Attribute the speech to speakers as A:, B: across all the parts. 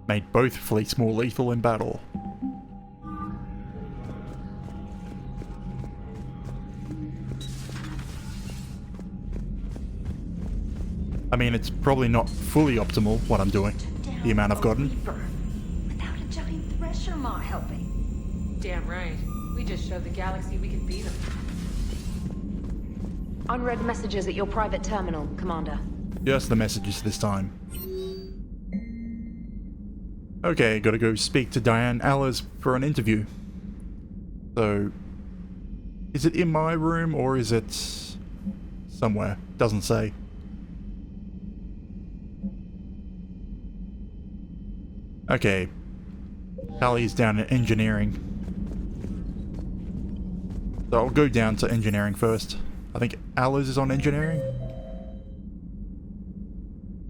A: Made both fleets more lethal in battle. I mean, it's probably not fully optimal what I'm doing, the amount I've gotten.
B: Without a giant thresher maw helping.
C: Damn right. We just showed the galaxy we could beat them.
B: Unread messages at your private terminal, Commander.
A: Just the messages this time. Okay, gotta go speak to Diane Allers for an interview. So, is it in my room or is it somewhere? Doesn't say. Okay. Tally's down in engineering. So I'll go down to engineering first. I think Allers is on engineering?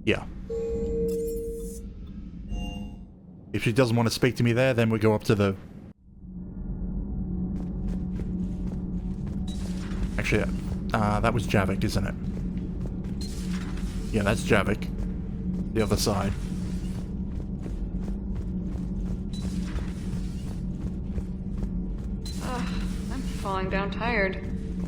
A: Yeah. If she doesn't want to speak to me there, then we go up to the... Actually, that was Javik, isn't it? Yeah, that's Javik. The other side.
D: I'm falling down tired.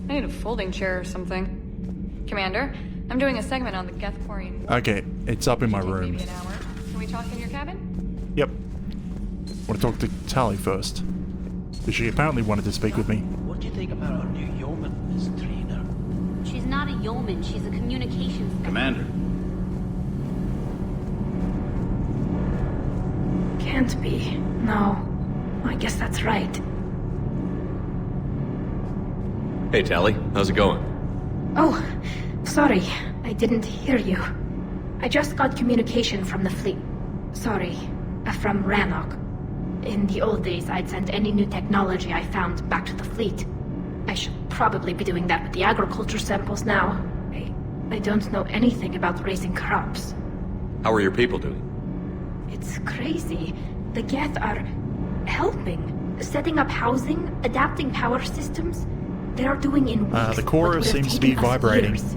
D: I need a folding chair or something. Commander, I'm doing a segment on the Geth Quarry.
A: Okay, it's up in my
D: Take
A: room.
D: maybe an hour. Can we talk in your cabin?
A: Yep. Want to talk to Tally first. Because she apparently wanted to speak with me.
E: What do you think about our new yeoman, Miss Trina?
F: She's not a yeoman, she's a communications specialist.
E: Commander.
G: Can't be. No. I guess that's right.
H: Hey, Tally. How's it going?
G: Oh, sorry. I didn't hear you. I just got communication from the fleet. Sorry. From Rannoch. In the old days, I'd send any new technology I found back to the fleet. I should probably be doing that with the agriculture samples now. I don't know anything about raising crops.
H: How are your people doing?
G: It's crazy. The Geth are helping. Setting up housing, adapting power systems. They are doing in weeks
A: the core
G: what would have
A: seems to be
G: taken us
A: vibrating.
G: years.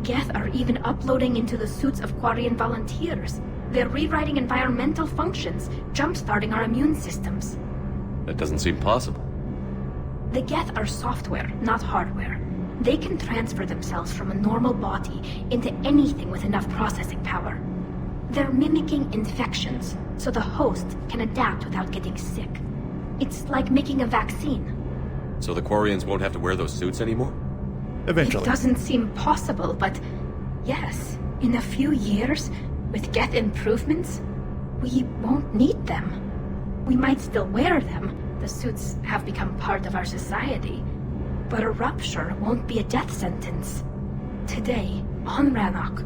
G: Geth are even uploading into the suits of Quarian volunteers. They're rewriting environmental functions, jump-starting our immune systems.
H: That doesn't seem possible.
G: The Geth are software, not hardware. They can transfer themselves from a normal body into anything with enough processing power. They're mimicking infections, so the host can adapt without getting sick. It's like making a vaccine.
H: So the Quarians won't have to wear those suits anymore?
A: Eventually.
G: It doesn't seem possible, but yes, in a few years, with Geth improvements, we won't need them. We might still wear them. The suits have become part of our society. But a rupture won't be a death sentence. Today, on Rannoch,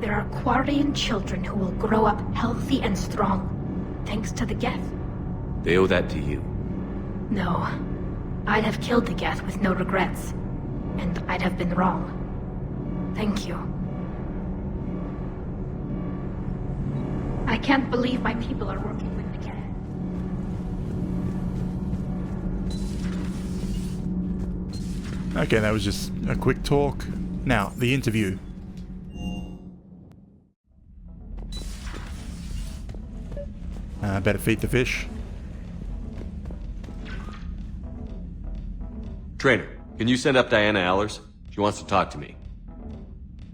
G: there are Quarian children who will grow up healthy and strong, thanks to the Geth.
H: They owe that to you.
G: No. I'd have killed the Geth with no regrets. And I'd have been wrong. Thank you. I can't believe my people are working with the Geth.
A: Okay, that was just a quick talk. Now, the interview. Better feed the fish.
H: Trainer, can you send up Diana Allers? She wants to talk to me.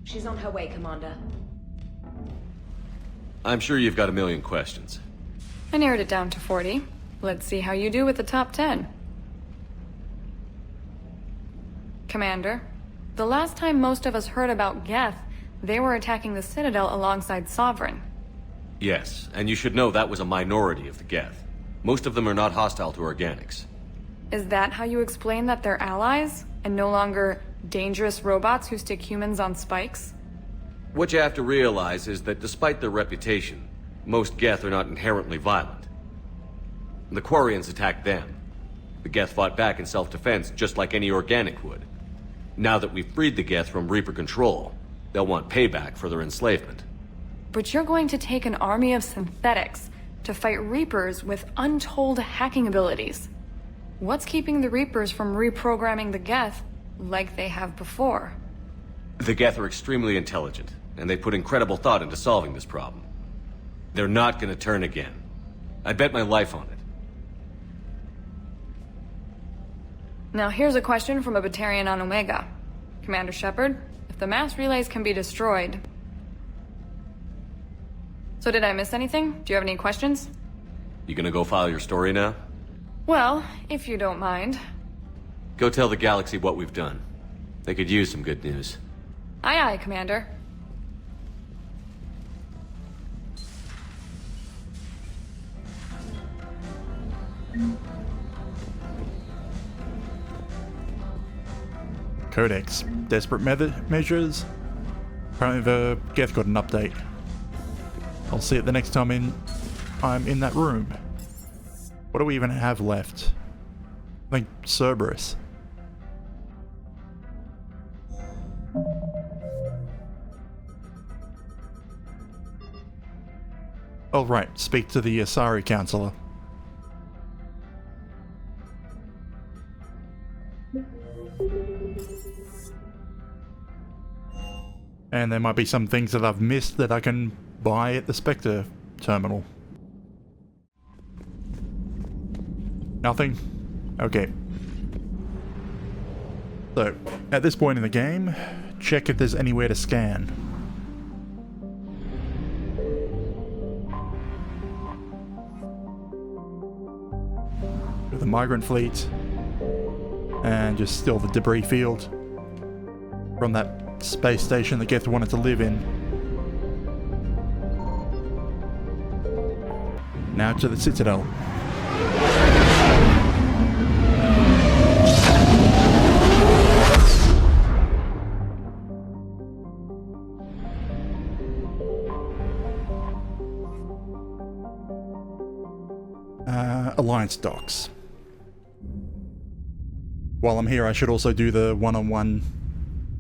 B: She's on her way, Commander.
H: I'm sure you've got a million questions.
D: I narrowed it down to 40. Let's see how you do with the top 10. Commander, the last time most of us heard about Geth, they were attacking the Citadel alongside Sovereign.
H: Yes, and you should know that was a minority of the Geth. Most of them are not hostile to organics.
D: Is that how you explain that they're allies, and no longer dangerous robots who stick humans on spikes?
H: What you have to realize is that despite their reputation, most Geth are not inherently violent. The Quarians attacked them. The Geth fought back in self-defense just like any organic would. Now that we've freed the Geth from Reaper control, they'll want payback for their enslavement.
D: But you're going to take an army of synthetics to fight Reapers with untold hacking abilities. What's keeping the Reapers from reprogramming the Geth like they have before?
H: The Geth are extremely intelligent, and they put incredible thought into solving this problem. They're not gonna turn again. I bet my life on it.
D: Now here's a question from a Batarian on Omega. Commander Shepard, if the mass relays can be destroyed... So did I miss anything? Do you have any questions?
H: You gonna go file your story now?
D: Well, if you don't mind.
H: Go tell the galaxy what we've done. They could use some good news.
D: Aye aye, Commander.
A: Codex. Desperate measures. Apparently the Geth got an update. I'll see it the next time I'm in that room. What do we even have left? I think Cerberus. Oh right, speak to the Asari Counselor. And there might be some things that I've missed that I can buy at the Spectre terminal. Nothing? Okay. So, at this point in the game, check if there's anywhere to scan. With the migrant fleet, and just still the debris field from that space station that Geth wanted to live in. Now to the Citadel. Alliance docks. While I'm here, I should also do the one-on-one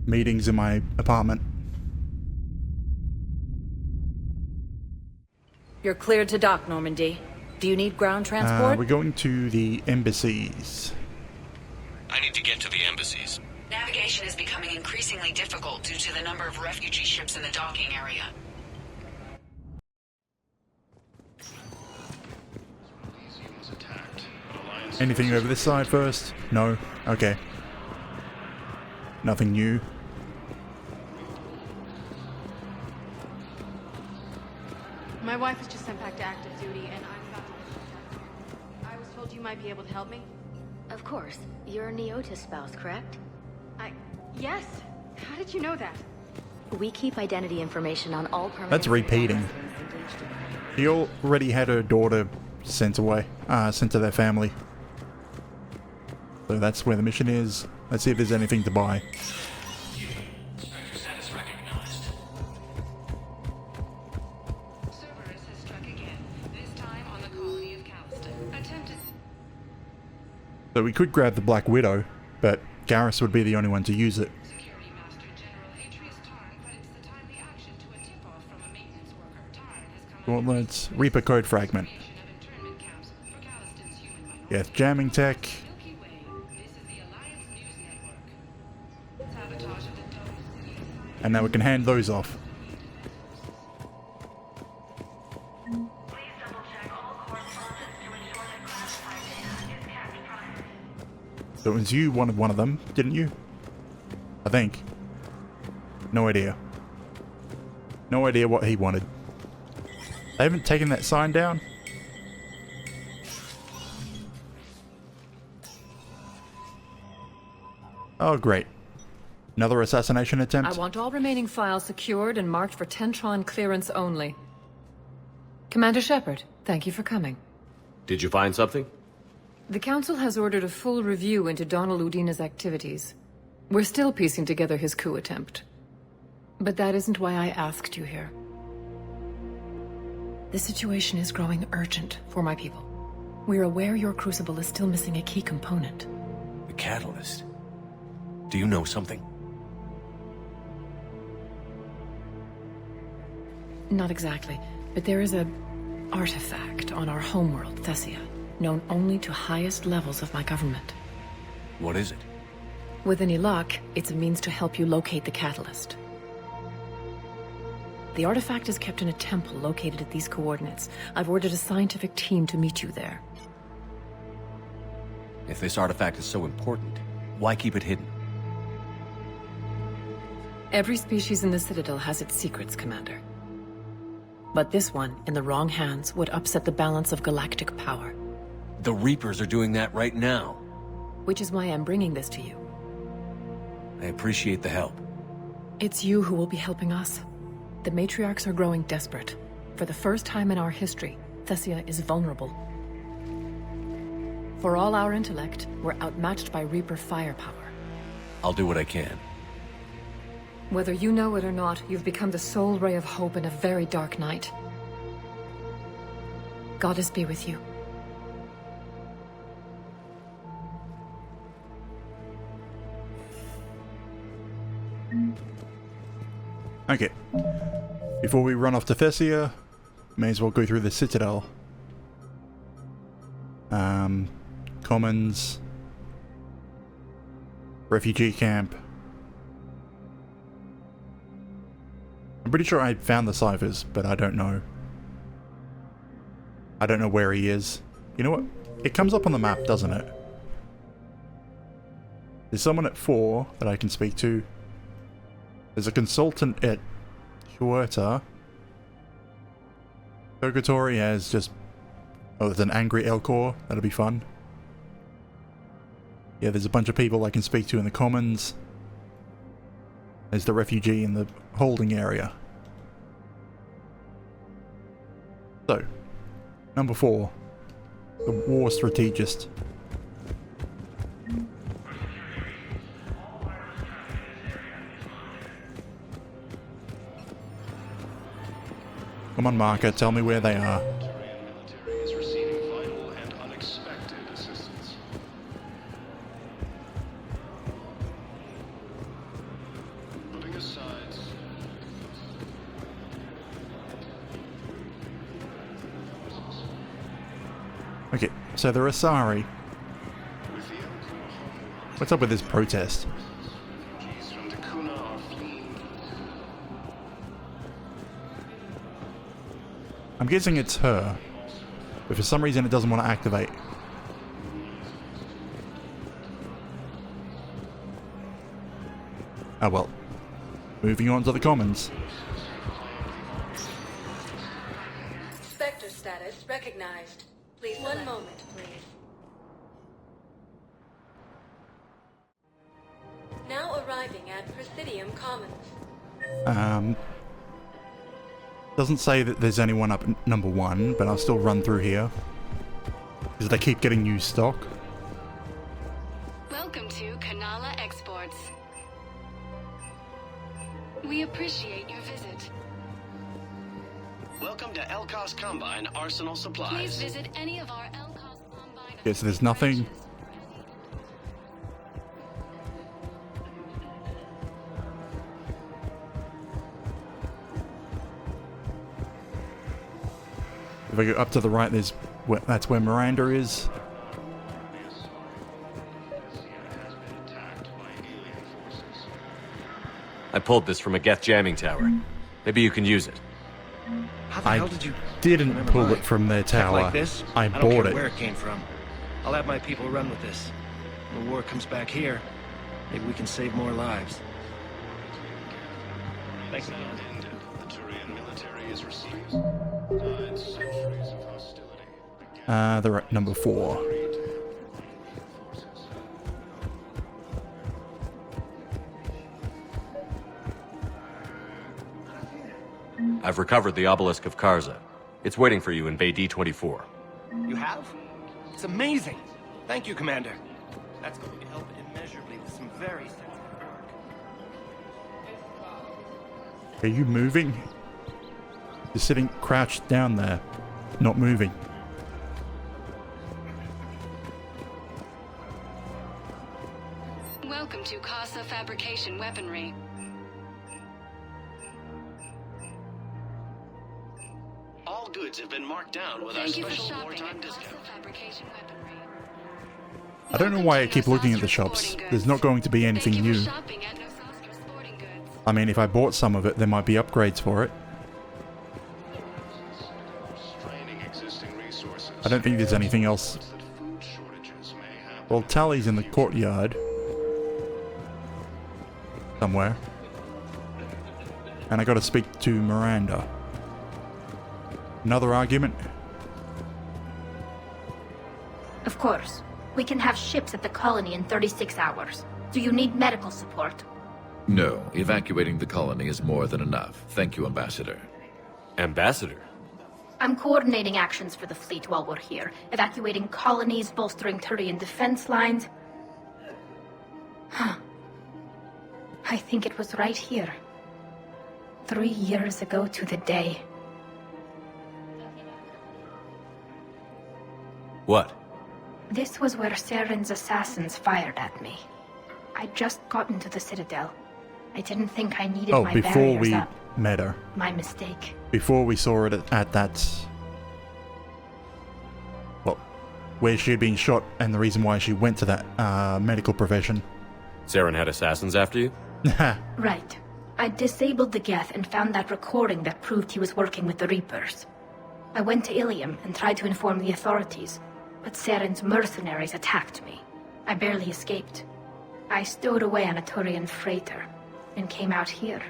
A: meetings in my apartment.
I: You're cleared to dock, Normandy. Do you need ground transport?
A: We're going to the embassies.
H: I need to get to the embassies.
J: Navigation is becoming increasingly difficult due to the number of refugee ships in the docking area.
A: Anything over this side first? No? Okay. Nothing new.
C: My wife was just sent back to active duty, and I'm about to... I was told you might be able to help me.
B: Of course. You're Neota's spouse, correct?
C: Yes. How did you know that?
B: We keep identity information on all permanent...
A: That's repeating. She already had her daughter sent away, sent to their family. So that's where the mission is. Let's see if there's anything to buy. So we could grab the Black Widow, but Garrus would be the only one to use it. Gauntlets, Reaper code fragment. Yes, jamming tech. And now we can hand those off. So it was you wanted one of them, didn't you? I think. No idea. No idea what he wanted. They haven't taken that sign down? Oh, great. Another assassination attempt?
I: I want all remaining files secured and marked for Tentron clearance only. Commander Shepard, thank you for coming.
H: Did you find something?
I: The Council has ordered a full review into Donald Udina's activities. We're still piecing together his coup attempt. But that isn't why I asked you here. The situation is growing urgent for my people. We're aware your crucible is still missing a key component.
K: The catalyst? Do you know something?
I: Not exactly, but there is an artifact on our homeworld, Thessia, known only to highest levels of my government.
K: What is it?
I: With any luck, it's a means to help you locate the catalyst. The artifact is kept in a temple located at these coordinates. I've ordered a scientific team to meet you there.
K: If this artifact is so important, why keep it hidden?
I: Every species in the Citadel has its secrets, Commander. But this one, in the wrong hands, would upset the balance of galactic power.
K: The Reapers are doing that right now.
I: Which is why I'm bringing this to you.
K: I appreciate the help.
I: It's you who will be helping us. The matriarchs are growing desperate. For the first time in our history, Thessia is vulnerable. For all our intellect, we're outmatched by Reaper firepower.
K: I'll do what I can.
I: Whether you know it or not, you've become the sole ray of hope in a very dark night. Goddess be with you.
A: Okay. Before we run off to Thessia, may as well go through the Citadel. Commons. Refugee camp. I'm pretty sure I found the ciphers, but I don't know. I don't know where he is. You know what? It comes up on the map, doesn't it? There's someone at 4 that I can speak to. There's a consultant at Huerta. Purgatory has just... Oh, there's an angry Elcor. That'll be fun. Yeah, there's a bunch of people I can speak to in the Commons. There's the refugee in the holding area. So, number 4. The war strategist. Come on, Marker, tell me where they are.
L: Is receiving vital and unexpected assistance. Putting aside.
A: Okay, so the Asari. What's up with this protest? I'm guessing it's her, but for some reason it doesn't want to activate. Oh well. Moving on to the Commons.
M: Spectre status recognized. Please, one moment, please. Now arriving at Presidium Commons.
A: Doesn't say that there's anyone up at number 1, but I'll still run through here. Because they keep getting new stock.
N: Welcome to Kanala Exports. We appreciate your visit.
L: Welcome to Elkos Combine Arsenal Supplies.
N: Please visit any of our Elkos Combine...
A: Okay, so there's nothing. If I go up to the right, that's where Miranda is.
H: I pulled this from a Geth jamming tower. Maybe you can use it.
E: How the hell did you...
A: Didn't pull it from their tower.
E: Like this?
A: I
E: don't
A: bought
E: care
A: it.
E: Where it came from. I'll have my people run with this. When the war comes back here, maybe we can save more lives. Thanks again.
L: The Turian military is receiving 9 centuries of hostility.
A: They're at number 4.
H: I've recovered the obelisk of Karza. It's waiting for you in Bay D-24.
E: You have? It's amazing. Thank you, Commander. That's going to help immeasurably with some very sensitive work.
A: Are you moving? You're sitting crouched down there, not moving.
N: Welcome to Casa Fabrication Weaponry.
L: All goods have been marked down with our
N: Thank you for
L: special
N: shopping
L: wartime
N: at
L: discount.
N: Casa Fabrication Weaponry.
A: I don't know why I keep looking at the shops. There's not going to be anything new. I mean, if I bought some of it, there might be upgrades for it. I don't think there's anything else. Well, Tally's in the courtyard. Somewhere. And I gotta speak to Miranda. Another argument?
G: Of course. We can have ships at the colony in 36 hours. Do you need medical support?
O: No, evacuating the colony is more than enough. Thank you, Ambassador.
H: Ambassador?
G: I'm coordinating actions for the fleet while we're here. Evacuating colonies, bolstering Turian defense lines. Huh. I think it was right here. 3 years ago to the day.
H: What?
G: This was where Saren's assassins fired at me. I'd just gotten to the Citadel. I didn't think I needed my
A: before
G: barriers
A: we
G: up.
A: met her.
G: My mistake.
A: Before we saw her at that... Well, where she had been shot and the reason why she went to that medical profession.
H: Saren had assassins after you?
G: Right. I disabled the Geth and found that recording that proved he was working with the Reapers. I went to Ilium and tried to inform the authorities, but Saren's mercenaries attacked me. I barely escaped. I stowed away on a Turian freighter and came out here.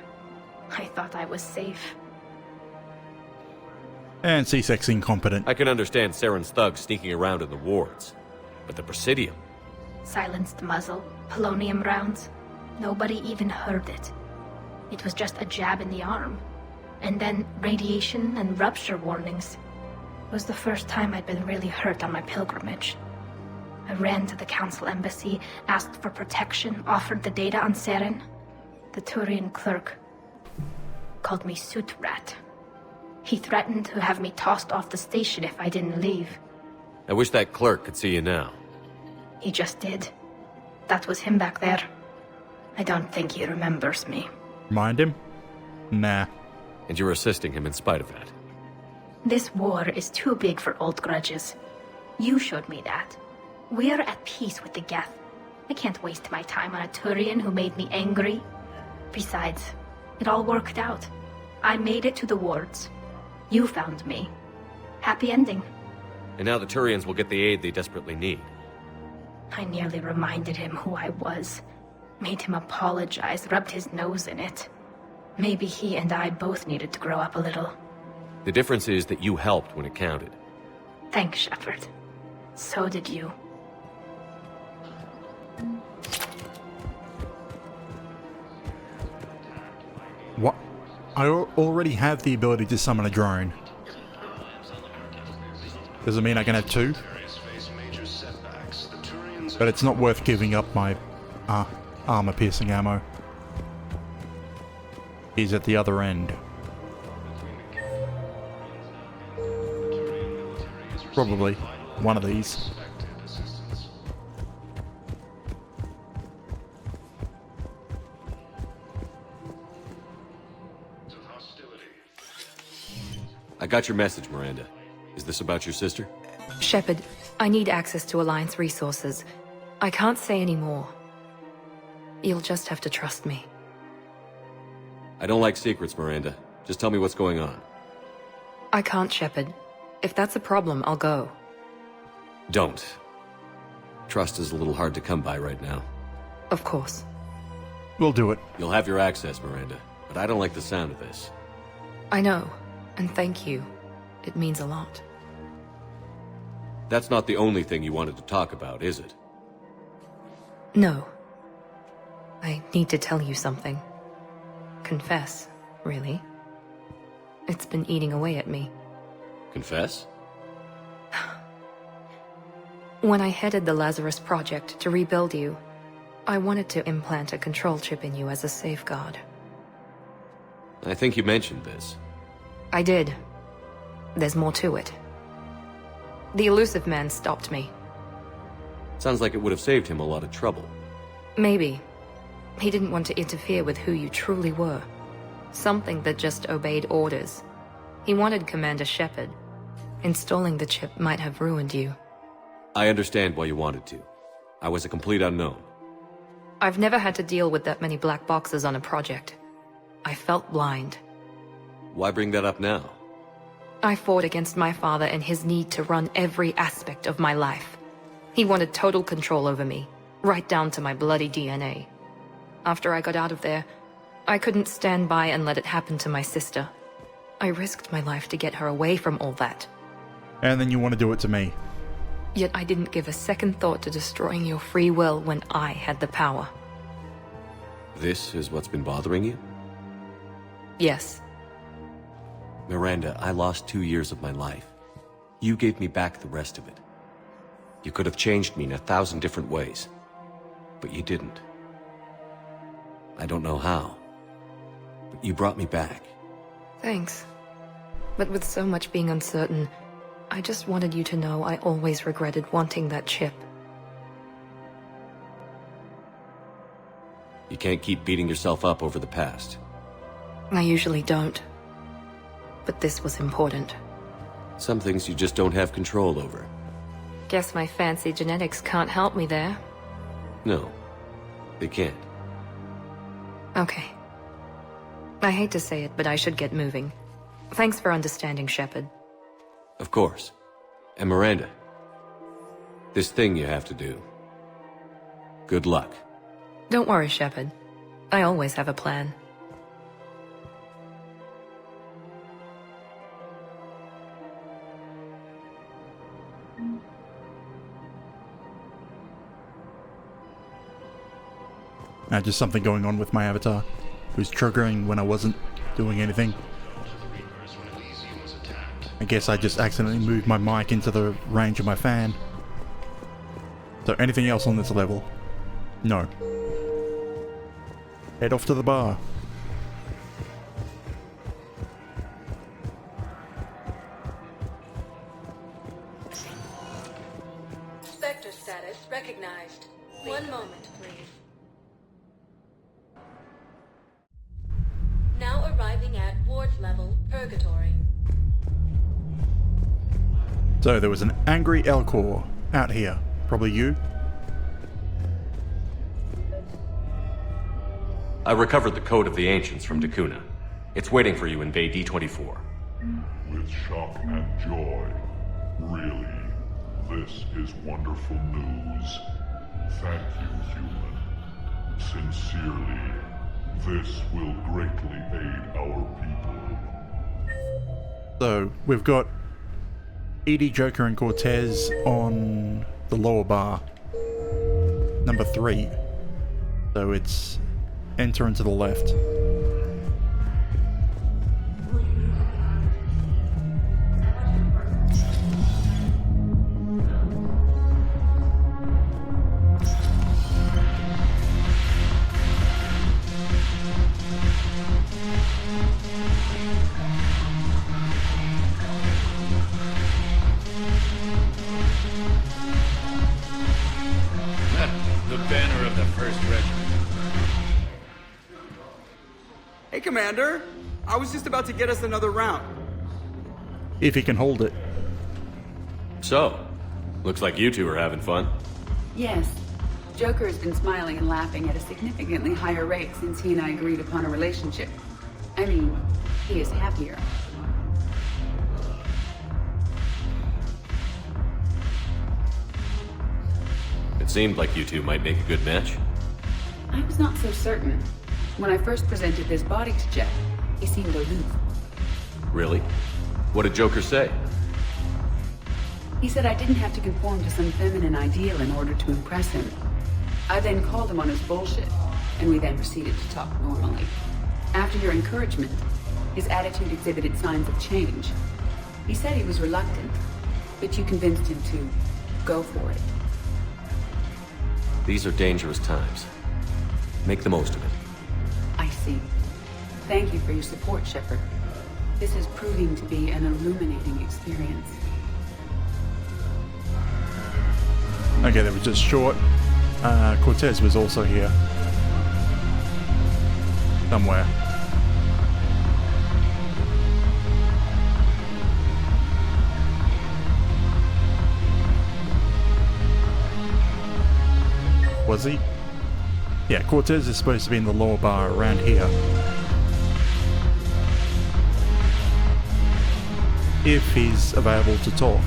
G: I thought I was safe.
A: And C-Sex incompetent.
H: I can understand Saren's thugs sneaking around in the wards. But the Presidium?
G: Silenced muzzle, polonium rounds. Nobody even heard it. It was just a jab in the arm. And then radiation and rupture warnings. It was the first time I'd been really hurt on my pilgrimage. I ran to the Council Embassy, asked for protection, offered the data on Saren. The Turian clerk called me Soot Rat. He threatened to have me tossed off the station if I didn't leave.
H: I wish that clerk could see you now.
G: He just did. That was him back there. I don't think he remembers me.
A: Mind him? Nah.
H: And you're assisting him in spite of that.
G: This war is too big for old grudges. You showed me that. We're at peace with the Geth. I can't waste my time on a Turian who made me angry. Besides, it all worked out. I made it to the wards. You found me. Happy ending.
H: And now the Turians will get the aid they desperately need.
G: I nearly reminded him who I was. Made him apologize, rubbed his nose in it. Maybe he and I both needed to grow up a little.
H: The difference is that you helped when it counted.
G: Thanks, Shepard. So did you.
A: What? I already have the ability to summon a drone. Does it mean I can have two? But it's not worth giving up my armor-piercing ammo. He's at the other end. Probably one of these.
H: I got your message, Miranda. Is this about your sister?
I: Shepard, I need access to Alliance resources. I can't say any more. You'll just have to trust me.
H: I don't like secrets, Miranda. Just tell me what's going on.
I: I can't, Shepard. If that's a problem, I'll go.
H: Don't. Trust is a little hard to come by right now.
I: Of course.
A: We'll do it.
H: You'll have your access, Miranda, but I don't like the sound of this.
I: I know, and thank you. It means a lot.
H: That's not the only thing you wanted to talk about, is it?
I: No. I need to tell you something. Confess, really. It's been eating away at me.
H: Confess?
I: When I headed the Lazarus Project to rebuild you, I wanted to implant a control chip in you as a safeguard.
H: I think you mentioned this.
I: I did. There's more to it. The elusive man stopped me.
H: Sounds like it would have saved him a lot of trouble.
I: Maybe. He didn't want to interfere with who you truly were. Something that just obeyed orders. He wanted Commander Shepard. Installing the chip might have ruined you.
H: I understand why you wanted to. I was a complete unknown.
I: I've never had to deal with that many black boxes on a project. I felt blind.
H: Why bring that up now?
I: I fought against my father and his need to run every aspect of my life. He wanted total control over me, right down to my bloody DNA. After I got out of there, I couldn't stand by and let it happen to my sister. I risked my life to get her away from all that.
A: And then you want to do it to me.
I: Yet I didn't give a second thought to destroying your free will when I had the power.
H: This is what's been bothering you?
I: Yes.
H: Miranda, I lost 2 years of my life. You gave me back the rest of it. You could have changed me in 1,000 different ways, but you didn't. I don't know how, but you brought me back.
I: Thanks. But with so much being uncertain, I just wanted you to know I always regretted wanting that chip.
H: You can't keep beating yourself up over the past.
I: I usually don't. But this was important.
H: Some things you just don't have control over.
I: Guess my fancy genetics can't help me there.
H: No, they can't.
I: Okay. I hate to say it, but I should get moving. Thanks for understanding, Shepard.
H: Of course. And Miranda, this thing you have to do. Good luck.
I: Don't worry, Shepard. I always have a plan.
A: Just something going on with my avatar. It was triggering when I wasn't doing anything. I guess I just accidentally moved my mic into the range of my fan. So anything else on this level? No. Head off to the bar.
M: Spectre status recognized. One moment, please. Now arriving at ward level, Purgatory.
A: So there was an angry Elcor out here. Probably you?
H: I recovered the Code of the Ancients from Dakuna. It's waiting for you in Bay D-24.
P: With shock and joy. Really, this is wonderful news. Thank you, human. Sincerely, this will greatly aid our people.
A: So, we've got Edie, Joker, and Cortez on the lower bar. Number 3. So it's enter and to the left.
Q: The banner of the 1st Regiment.
R: Hey, Commander. I was just about to get us another round.
A: If he can hold it.
H: So, looks like you two are having fun.
S: Yes. Joker has been smiling and laughing at a significantly higher rate since he and I agreed upon a relationship. I mean, he is happier.
H: It seemed like you two might make a good match.
S: I was not so certain. When I first presented this body to Jeff, he seemed aloof.
H: Really? What did Joker say?
S: He said I didn't have to conform to some feminine ideal in order to impress him. I then called him on his bullshit, and we then proceeded to talk normally. After your encouragement, his attitude exhibited signs of change. He said he was reluctant, but you convinced him to go for it.
H: These are dangerous times. Make the most of it.
S: I see. Thank you for your support, Shepard. This is proving to be an illuminating experience.
A: Okay, that was just short. Cortez was also here. Somewhere. Was he? Yeah, Cortez is supposed to be in the lower bar around here. if he's available to talk.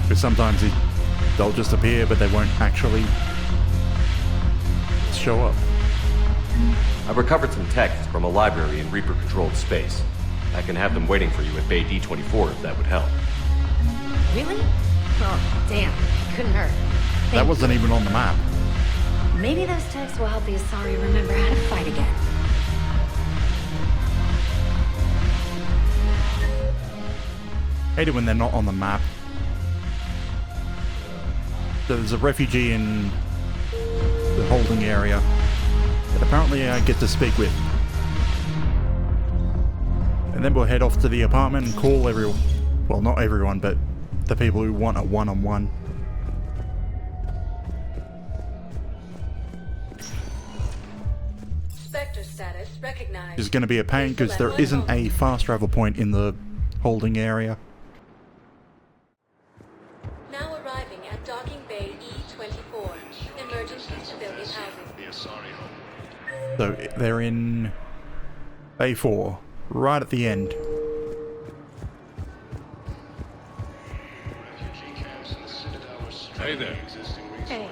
A: Because sometimes they'll just appear, but they won't actually show up.
H: I've recovered some texts from a library in Reaper-controlled space. I can have them waiting for you at Bay D-24 if that would help.
B: Really? Oh, damn. Couldn't hurt.
A: That wasn't even on the map.
B: Maybe those texts will help the Asari remember how to fight again.
A: Hate it when they're not on the map. So there's a refugee in the holding area that apparently I get to speak with. And then we'll head off to the apartment and call everyone. Well, not everyone, but the people who want a one-on-one.
M: Spectre status recognized.
A: It's going to be a pain because there isn't a fast travel point in the holding area.
M: Now arriving at Docking Bay E-24. Emergency civilian housing.
A: So they're in Bay 4, right at the end.
L: Hey there.
B: Hey.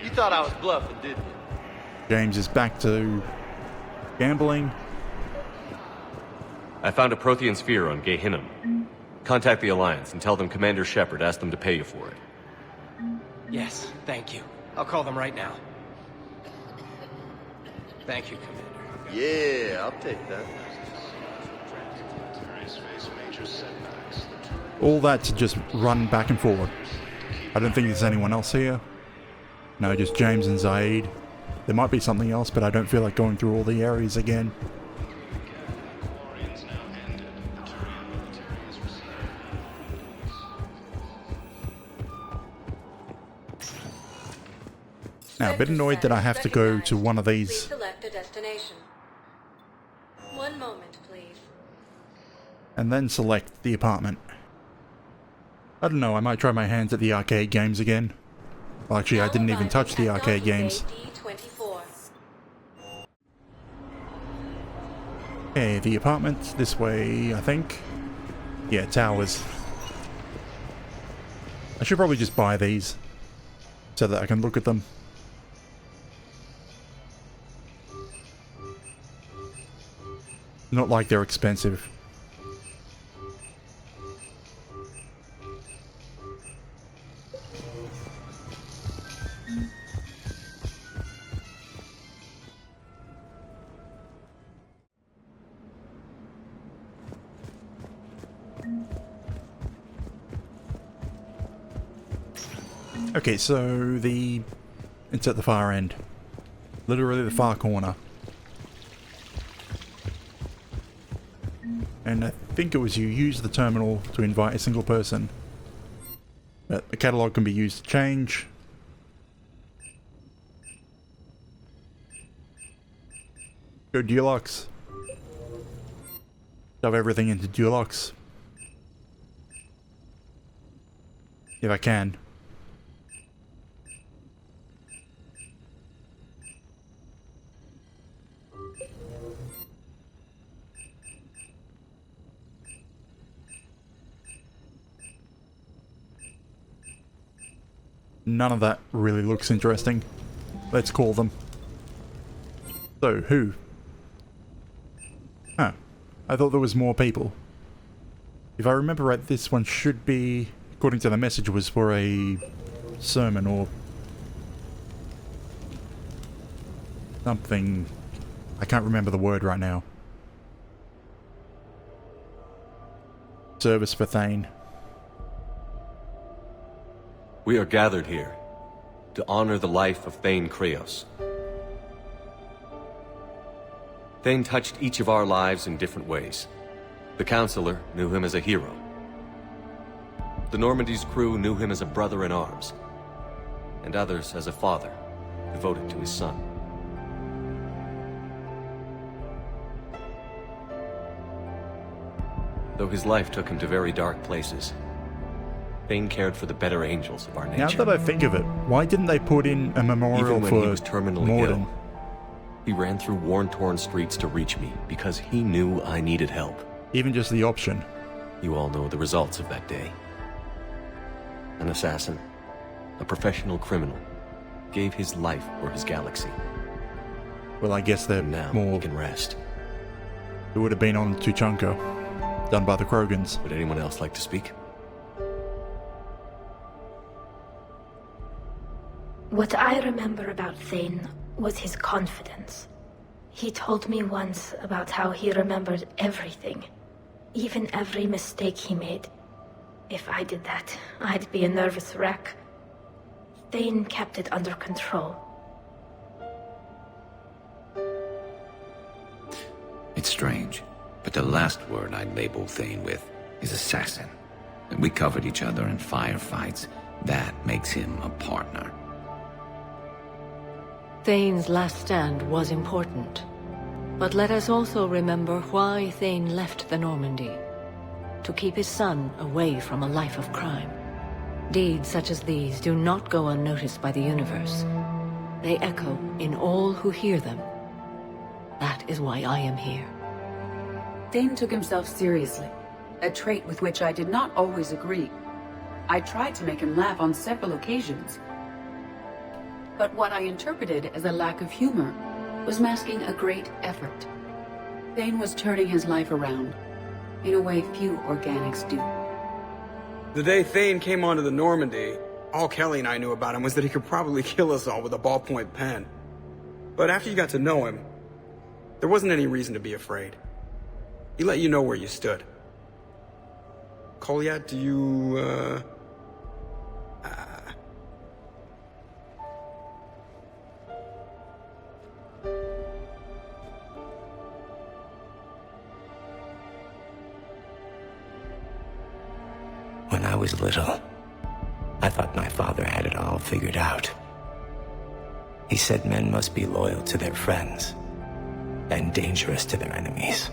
E: You thought I was bluffing, didn't you?
A: James is back to gambling.
H: I found a Prothean sphere on Gehinnom. Contact the Alliance and tell them Commander Shepard asked them to pay you for it.
E: Yes, thank you. I'll call them right now. Thank you, Commander.
T: Yeah, I'll take that.
A: All that to just run back and forward. I don't think there's anyone else here. No, just James and Zaid. There might be something else, but I don't feel like going through all the areas again. Now, a bit annoyed that I have to go to one of these.
M: Please select a destination. One moment, please.
A: And then select the apartment. I don't know, I might try my hands at the arcade games again. Well, actually, I didn't even touch the arcade games. Okay, the apartment this way, I think. Yeah, towers. I should probably just buy these so that I can look at them. Not like they're expensive. Okay, so it's at the far end. Literally the far corner. And I think it was you use the terminal to invite a single person. But the catalog can be used to change. Go Dulux. Shove everything into Dulux. If I can. None of that really looks interesting. Let's call them. So, who? Huh. I thought there was more people. If I remember right, this one should be, according to the message, was for a sermon or something. I can't remember the word right now. Service for Thane.
H: We are gathered here to honor the life of Thane Kreos. Thane touched each of our lives in different ways. The Counselor knew him as a hero. The Normandy's crew knew him as a brother in arms, and others as a father, devoted to his son. Though his life took him to very dark places, Thane cared for the better angels of our nature.
A: Now that I think of it, why didn't they put in a memorial
H: Even when
A: for
H: he was terminally
A: Morden?
H: ill, he ran through worn-torn streets to reach me because he knew I needed help.
A: Even just the option.
H: You all know the results of that day. An assassin, a professional criminal, gave his life for his galaxy.
A: Well, I guess they're
H: now
A: more...
H: he can rest.
A: It would have been on Tuchanka, done by the Krogans.
H: Would anyone else like to speak?
G: What I remember about Thane was his confidence. He told me once about how he remembered everything, even every mistake he made. If I did that, I'd be a nervous wreck. Thane kept it under control.
T: It's strange, but the last word I'd label Thane with is assassin. And we covered each other in firefights. That makes him a partner.
U: Thane's last stand was important. But let us also remember why Thane left the Normandy. To keep his son away from a life of crime. Deeds such as these do not go unnoticed by the universe. They echo in all who hear them. That is why I am here.
S: Thane took himself seriously, a trait with which I did not always agree. I tried to make him laugh on several occasions. But what I interpreted as a lack of humor was masking a great effort. Thane was turning his life around, in a way few organics do.
R: The day Thane came onto the Normandy, all Kelly and I knew about him was that he could probably kill us all with a ballpoint pen. But after you got to know him, there wasn't any reason to be afraid. He let you know where you stood. Kolyat, do you,
V: When I was little, I thought my father had it all figured out. He said men must be loyal to their friends and dangerous to their enemies.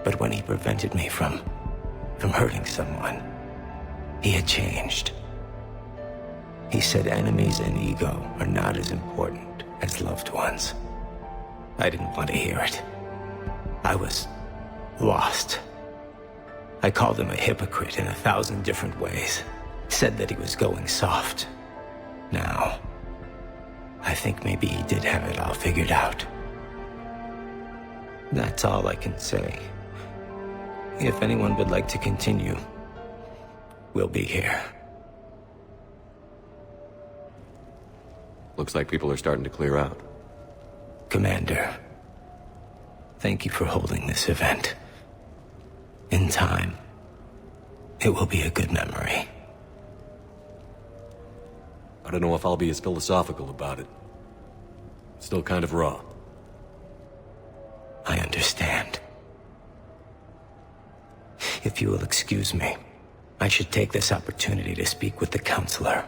V: But when he prevented me from hurting someone, he had changed. He said enemies and ego are not as important as loved ones. I didn't want to hear it. I was lost. I called him a hypocrite in 1,000 different ways. Said that he was going soft. Now, I think maybe he did have it all figured out. That's all I can say. If anyone would like to continue, we'll be here.
H: Looks like people are starting to clear out.
V: Commander, thank you for holding this event. In time, it will be a good memory.
H: I don't know if I'll be as philosophical about it. It's still kind of raw.
V: I understand. If you will excuse me, I should take this opportunity to speak with the counselor.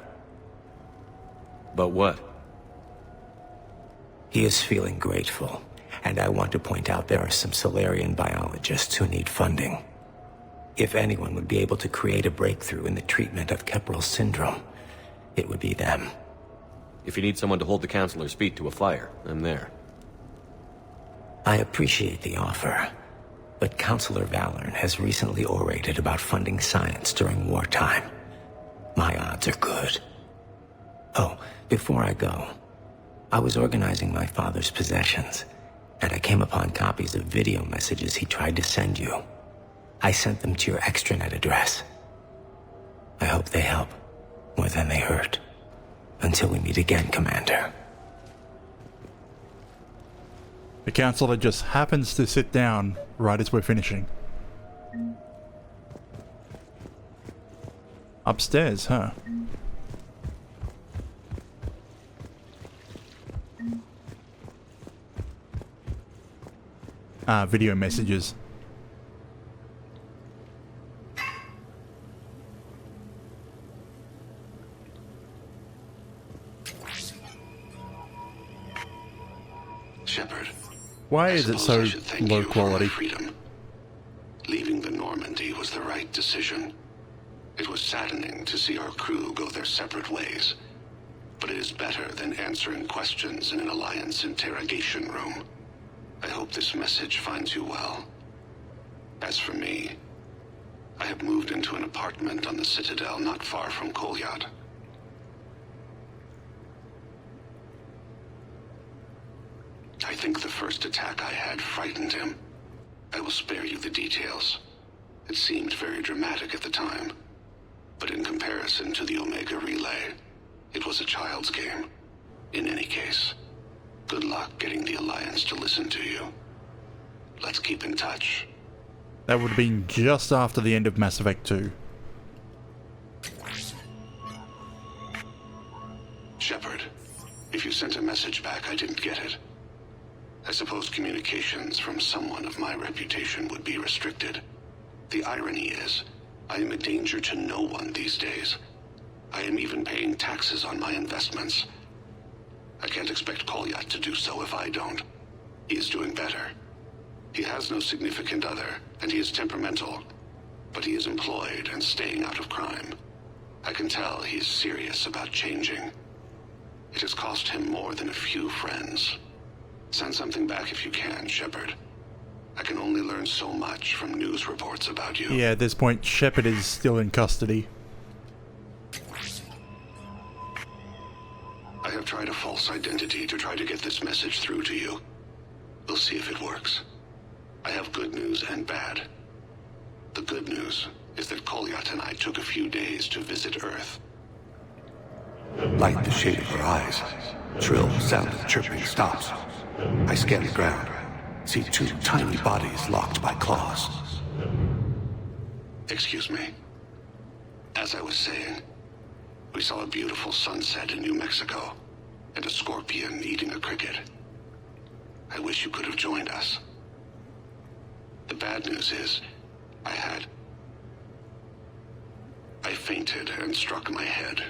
H: But what?
V: He is feeling grateful, and I want to point out there are some Solarian biologists who need funding. If anyone would be able to create a breakthrough in the treatment of Kepral's syndrome, it would be them.
H: If you need someone to hold the counselor's feet to a fire, I'm there.
V: I appreciate the offer, but Counselor Valorn has recently orated about funding science during wartime. My odds are good. Oh, before I go, I was organizing my father's possessions, and I came upon copies of video messages he tried to send you. I sent them to your extranet address. I hope they help, more than they hurt. Until we meet again, Commander.
A: The counselor just happens to sit down right as we're finishing. Upstairs, huh? Video messages.
L: Shepard.
A: Why is it so low quality?
L: Leaving the Normandy was the right decision.
D: It was saddening to see our crew go their separate ways, but it is better than answering questions in an Alliance interrogation room. I hope this message finds you well. As for me, I have moved into an apartment on the Citadel not far from Kolyat. I think the first attack I had frightened him. I will spare you the details. It seemed very dramatic at the time, but in comparison to the Omega Relay, it was a child's game. In any case, good luck getting the Alliance to listen to you. Let's keep in touch.
A: That would have been just after the end of Mass Effect 2.
D: Shepard, if you sent a message back, I didn't get it. I suppose communications from someone of my reputation would be restricted. The irony is, I am a danger to no one these days. I am even paying taxes on my investments. I can't expect Kolyat to do so if I don't. He is doing better. He has no significant other, and he is temperamental, but he is employed and staying out of crime. I can tell he is serious about changing. It has cost him more than a few friends. Send something back if you can, Shepard. I can only learn so much from news reports about you.
A: Yeah, at this point, Shepard is still in custody.
D: I have tried a false identity to try to get this message through to you. We'll see if it works. I have good news and bad. The good news is that Kolyat and I took a few days to visit Earth.
V: Light the shade of her eyes. Shrill sound of chirping stops. I scan the ground. See two tiny bodies locked by claws.
D: Excuse me. As I was saying, we saw a beautiful sunset in New Mexico, and a scorpion eating a cricket. I wish you could have joined us. The bad news is, I fainted and struck my head.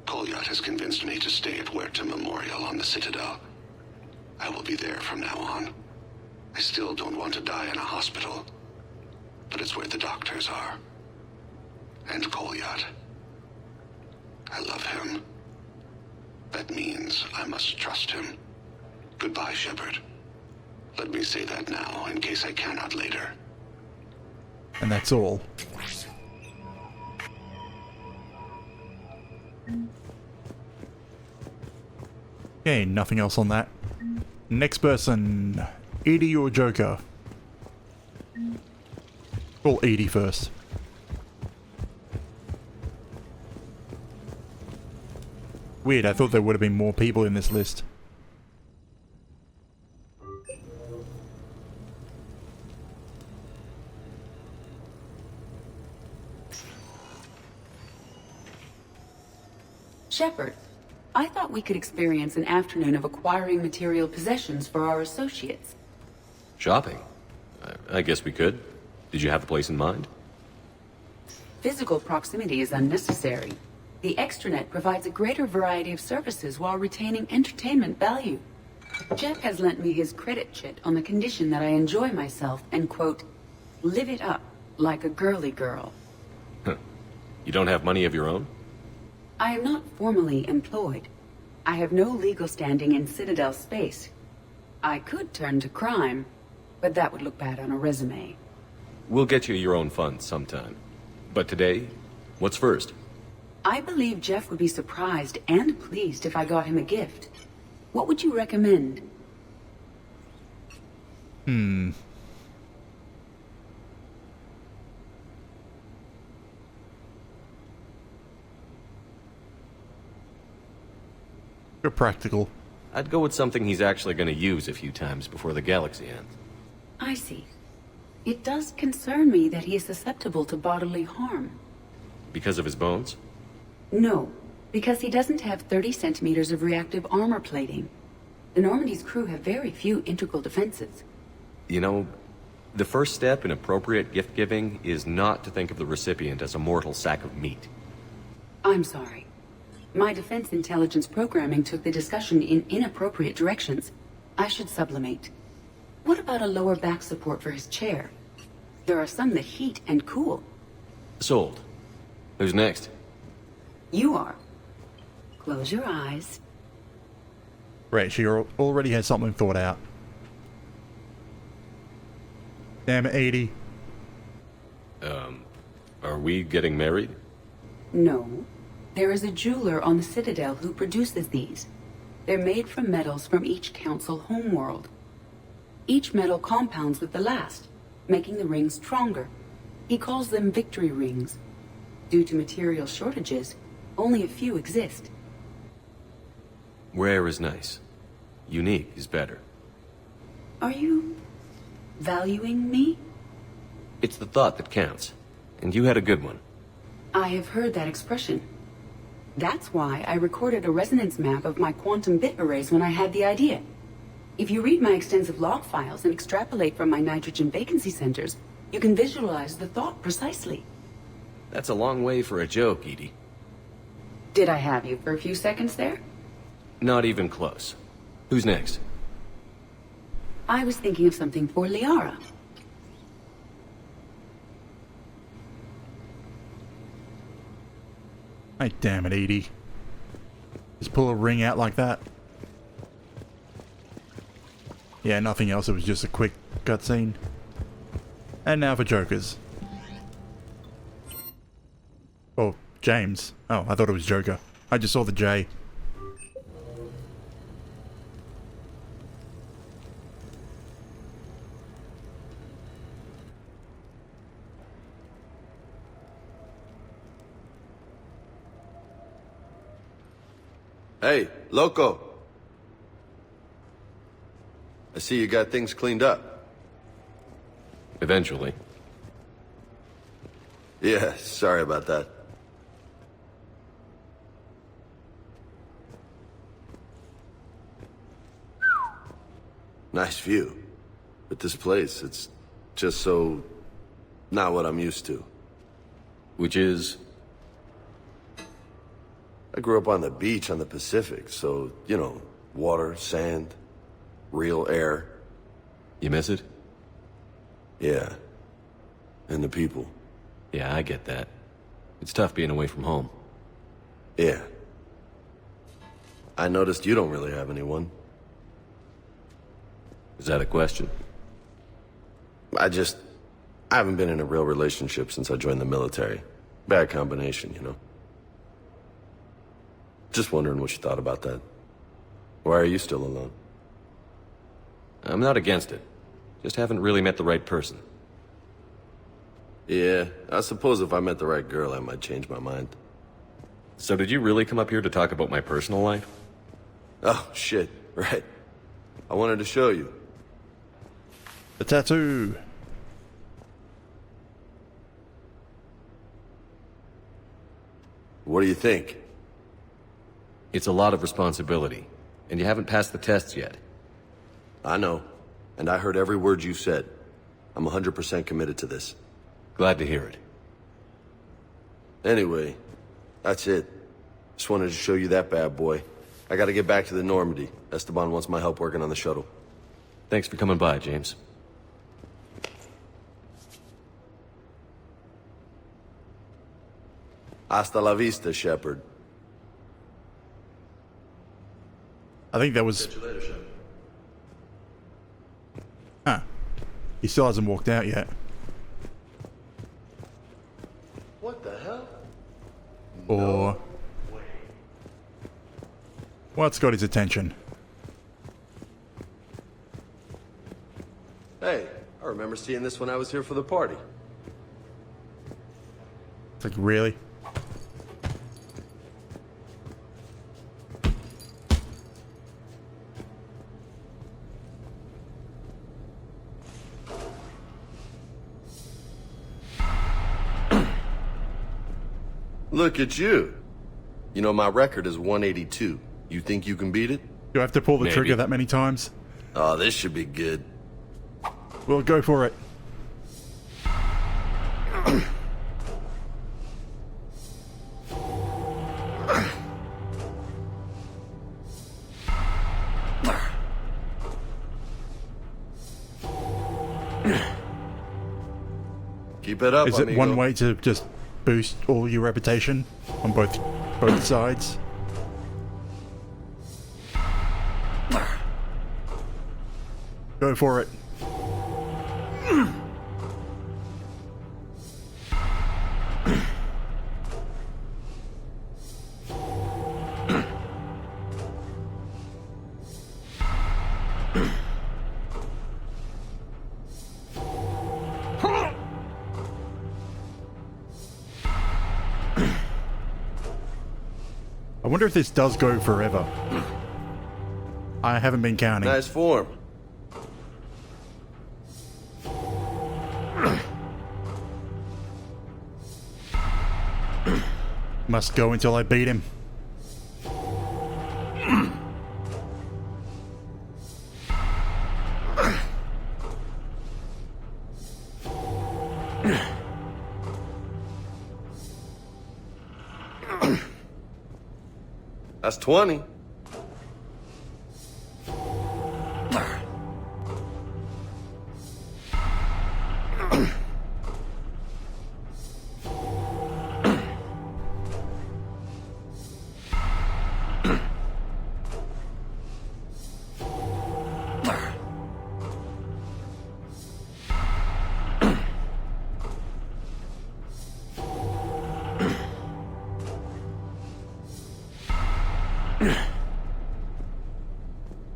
D: Kolyat has convinced me to stay at Huerta Memorial on the Citadel. I will be there from now on. I still don't want to die in a hospital, but it's where the doctors are. And Kolyat. I love him. That means I must trust him. Goodbye, Shepard. Let me say that now, in case I cannot later.
A: And that's all. Okay, nothing else on that. Next person, Edie or Joker? Call Edie first. Weird, I thought there would have been more people in this list.
S: Shepard, I thought we could experience an afternoon of acquiring material possessions for our associates.
H: Shopping? I guess we could. Did you have a place in mind?
S: Physical proximity is unnecessary. The extranet provides a greater variety of services while retaining entertainment value. Jeff has lent me his credit chit on the condition that I enjoy myself and, quote, live it up like a girly girl.
H: You don't have money of your own?
S: I am not formally employed. I have no legal standing in Citadel space. I could turn to crime, but that would look bad on a resume.
H: We'll get you your own funds sometime. But today, what's first?
S: I believe Jeff would be surprised and pleased if I got him a gift. What would you recommend?
A: You're practical.
H: I'd go with something he's actually going to use a few times before the galaxy ends.
S: I see. It does concern me that he is susceptible to bodily harm.
H: Because of his bones?
S: No, because he doesn't have 30 centimeters of reactive armor plating. The Normandy's crew have very few integral defenses.
H: You know, the first step in appropriate gift-giving is not to think of the recipient as a mortal sack of meat.
S: I'm sorry. My defense intelligence programming took the discussion in inappropriate directions. I should sublimate. What about a lower back support for his chair? There are some that heat and cool.
H: Sold. Who's next?
S: You are. Close your eyes.
A: Right, she already has something thought out. Damn it, 80.
H: Are we getting married?
S: No. There is a jeweler on the Citadel who produces these. They're made from metals from each council homeworld. Each metal compounds with the last, making the rings stronger. He calls them victory rings. Due to material shortages, only a few exist.
H: Rare is nice. Unique is better.
S: Are you valuing me?
H: It's the thought that counts. And you had a good one.
S: I have heard that expression. That's why I recorded a resonance map of my quantum bit arrays when I had the idea. If you read my extensive log files and extrapolate from my nitrogen vacancy centers, you can visualize the thought precisely.
H: That's a long way for a joke, Edie.
S: Did I have you for a few seconds there?
H: Not even close. Who's next?
S: I was thinking of something for Liara.
A: Hey, damn it, Edie. Just pull a ring out like that. Yeah, nothing else. It was just a quick cutscene. And now for Jokers. Oh, James. Oh, I thought it was Joker. I just saw the J.
F: Hey, Loco. I see you got things cleaned up.
H: Eventually.
F: Yeah, sorry about that. Nice view. But this place, it's just so... not what I'm used to.
H: Which is...
F: I grew up on the beach on the Pacific, so, you know, water, sand, real air.
H: You miss it?
F: Yeah. And the people.
H: Yeah, I get that. It's tough being away from home.
F: Yeah. I noticed you don't really have anyone.
H: Is that a question?
F: I haven't been in a real relationship since I joined the military. Bad combination, you know. Just wondering what you thought about that. Why are you still alone?
H: I'm not against it. Just haven't really met the right person.
F: Yeah, I suppose if I met the right girl, I might change my mind.
H: So did you really come up here to talk about my personal life?
F: Oh, shit, right. I wanted to show you.
A: The tattoo.
F: What do you think?
H: It's a lot of responsibility, and you haven't passed the tests yet.
F: I know, and I heard every word you said. I'm 100% committed to this.
H: Glad to hear it.
F: Anyway, that's it. Just wanted to show you that bad boy. I gotta get back to the Normandy. Esteban wants my help working on the shuttle.
H: Thanks for coming by, James.
F: Hasta la vista, Shepard.
A: I think that was...
F: Catch you later, Shepard.
A: Huh. He still hasn't walked out yet.
F: What the hell?
A: Or... what's got his attention?
F: Hey, I remember seeing this when I was here for the party.
A: It's like, really?
F: Look at you. You know, my record is 182. You think you can beat it?
A: Do I have to pull the
F: Maybe.
A: trigger that many times?
F: Oh, this should be good.
A: Well, go for it.
F: Keep it up,
A: Is it
F: amigo.
A: one way to just boost all your reputation on both sides. Go for it. I wonder if this does go forever. I haven't been counting.
F: Nice form.
A: Must go until I beat him.
F: That's 20.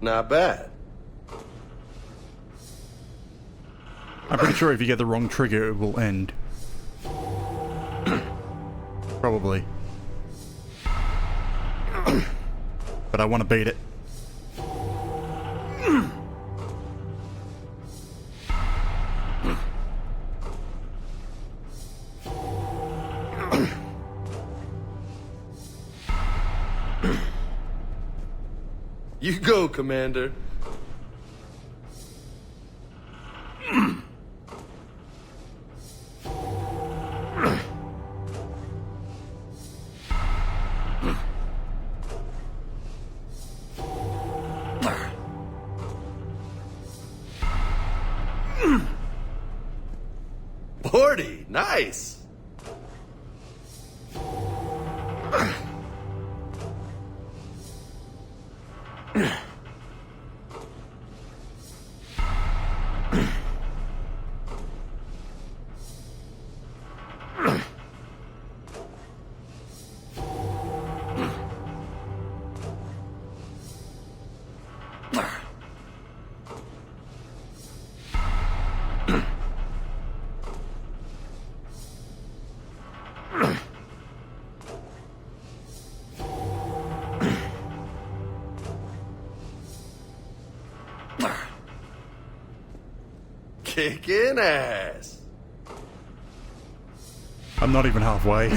F: Not bad.
A: I'm pretty sure if you get the wrong trigger, it will end. Probably. But I want to beat it.
F: You go, Commander. Bordy, nice. Kicking ass.
A: I'm not even halfway.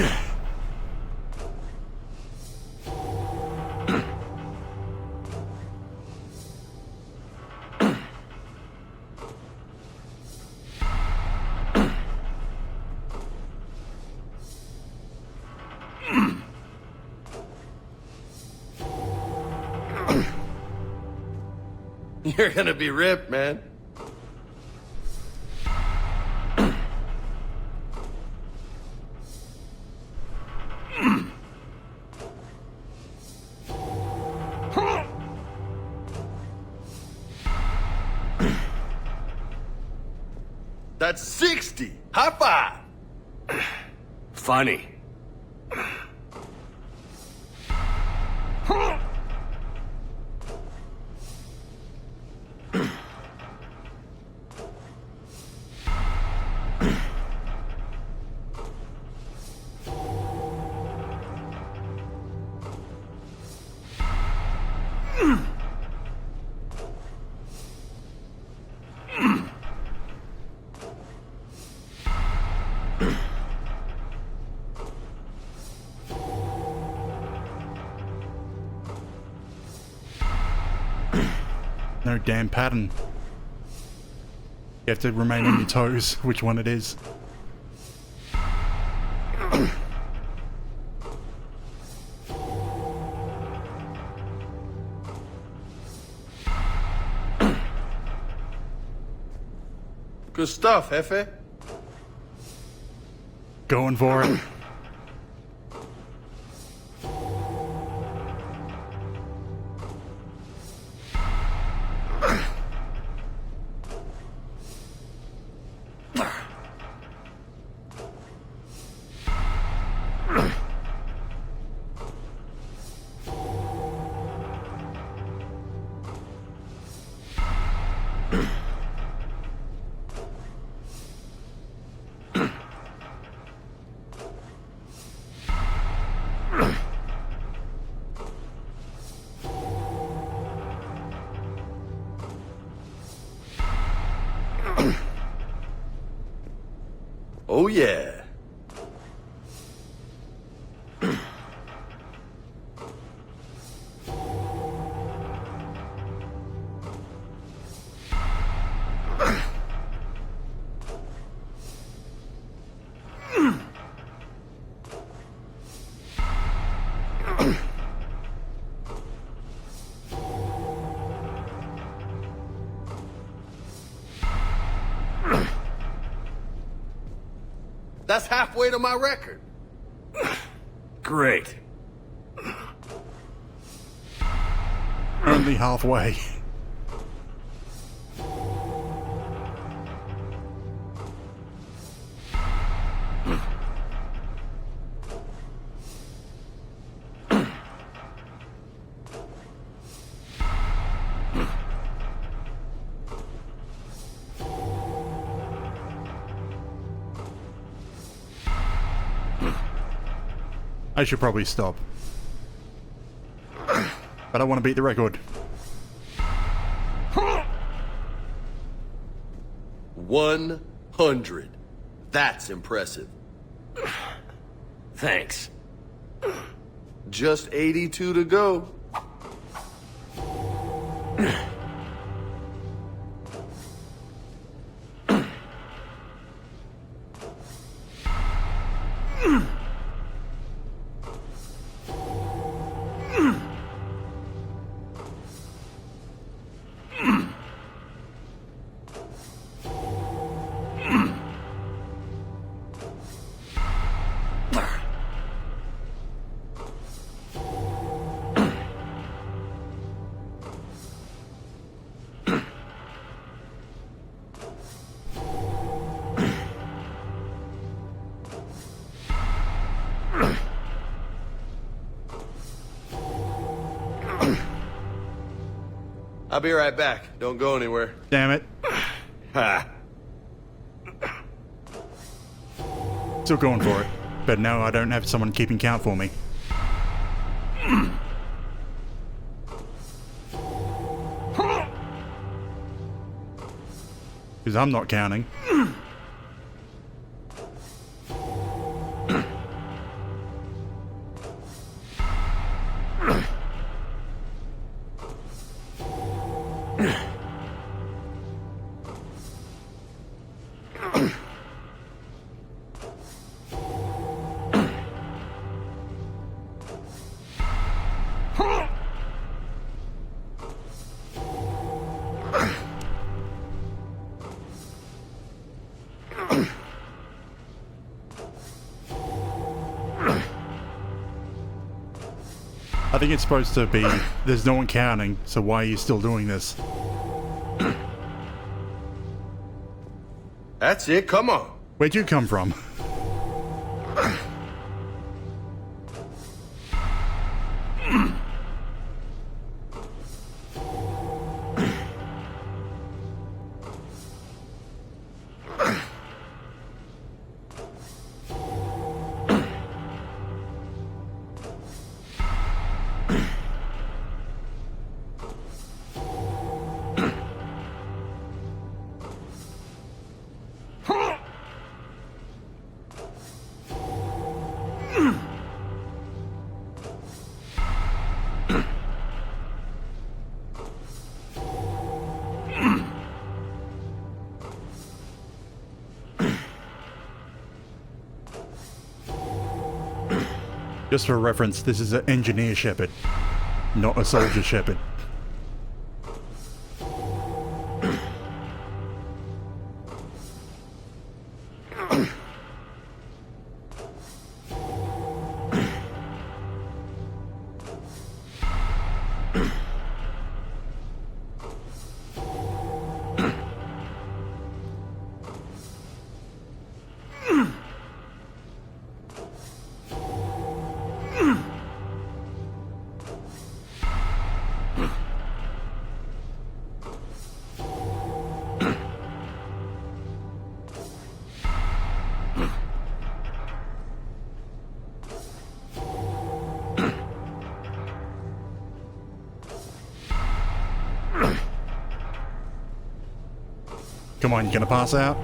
F: You're gonna be ripped, man. That's 60. High five.
E: Funny.
A: No damn pattern. You have to remain on your toes, which one it is.
F: Good stuff, Jefe.
A: Going for it.
F: Oh, yeah. That's halfway to my record.
K: Great.
A: Only halfway. I should probably stop. But I want to beat the record.
F: 100. That's impressive.
K: Thanks.
F: Just 82 to go. I'll be right back. Don't go anywhere.
A: Damn it.
F: Ha.
A: Still going for it. But now I don't have someone keeping count for me. Because I'm not counting. I think it's supposed to be, there's no one counting, so why are you still doing this?
F: That's it, come on.
A: Where'd you come from? Just for reference, this is an engineer Shepard, not a soldier Shepard. Come on, you gonna pass out?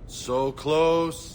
F: So close.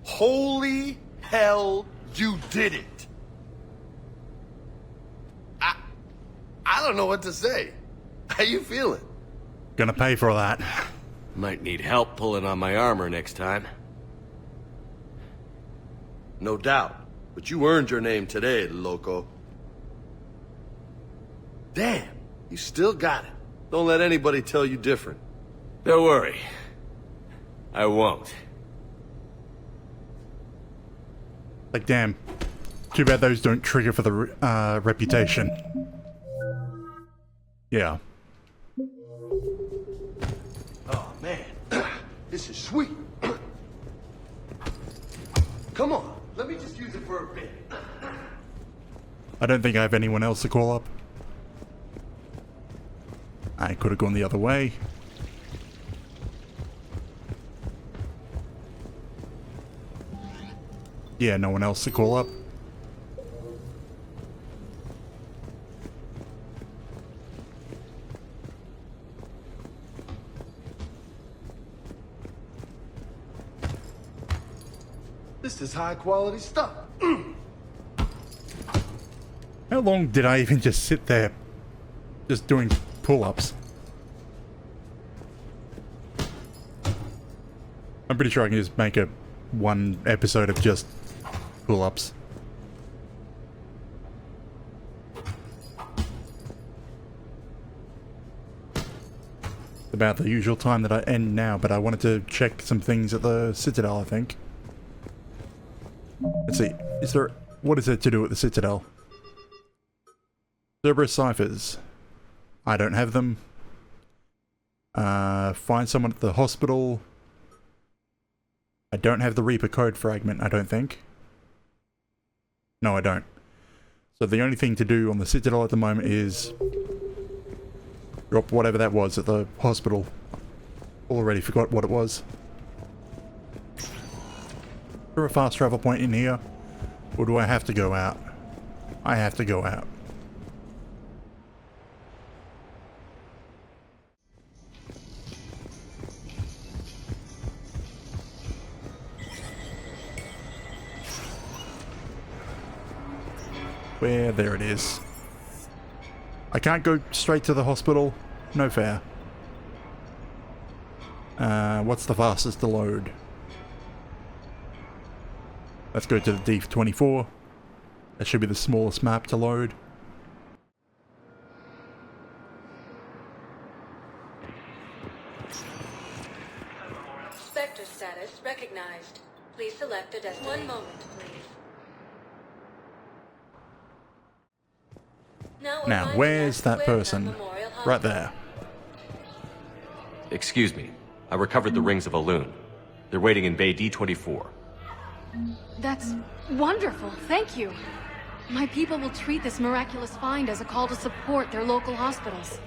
C: Holy hell, you did it!
F: I don't know what to say. How you feeling?
A: Gonna pay for that.
H: Might need help pulling on my armor next time.
F: No doubt. But you earned your name today, loco. Damn, you still got it. Don't let anybody tell you different.
H: Don't worry. I won't.
A: Like, damn. Too bad those don't trigger for the reputation. Yeah.
C: Oh, man. This is sweet. Come on, let me just use it for a bit.
A: I don't think I have anyone else to call up. I could have gone the other way. Yeah, no one else to call up.
C: This is high quality stuff.
A: How long did I even just sit there just doing pull-ups? I'm pretty sure I can just make one episode of just pull-ups. About the usual time that I end now, but I wanted to check some things at the Citadel, I think. Let's see, what is there to do at the Citadel? Cerberus ciphers. I don't have them. Find someone at the hospital. I don't have the Reaper code fragment, I don't think. No, I don't. So the only thing to do on the Citadel at the moment is drop whatever that was at the hospital. Already forgot what it was. Is there a fast travel point in here? Or do I have to go out? I have to go out. Where? There it is. I can't go straight to the hospital. No fair. What's the fastest to load? Let's go to the D24. That should be the smallest map to load.
M: Spectre status recognized. Please select a destination. 1 moment, please.
A: Now, where's that person? Right there.
H: Excuse me. I recovered the rings of Elune. They're waiting in Bay D-24.
J: That's wonderful, thank you. My people will treat this miraculous find as a call to support their local hospitals.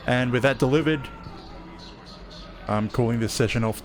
A: And with that delivered, I'm calling this session off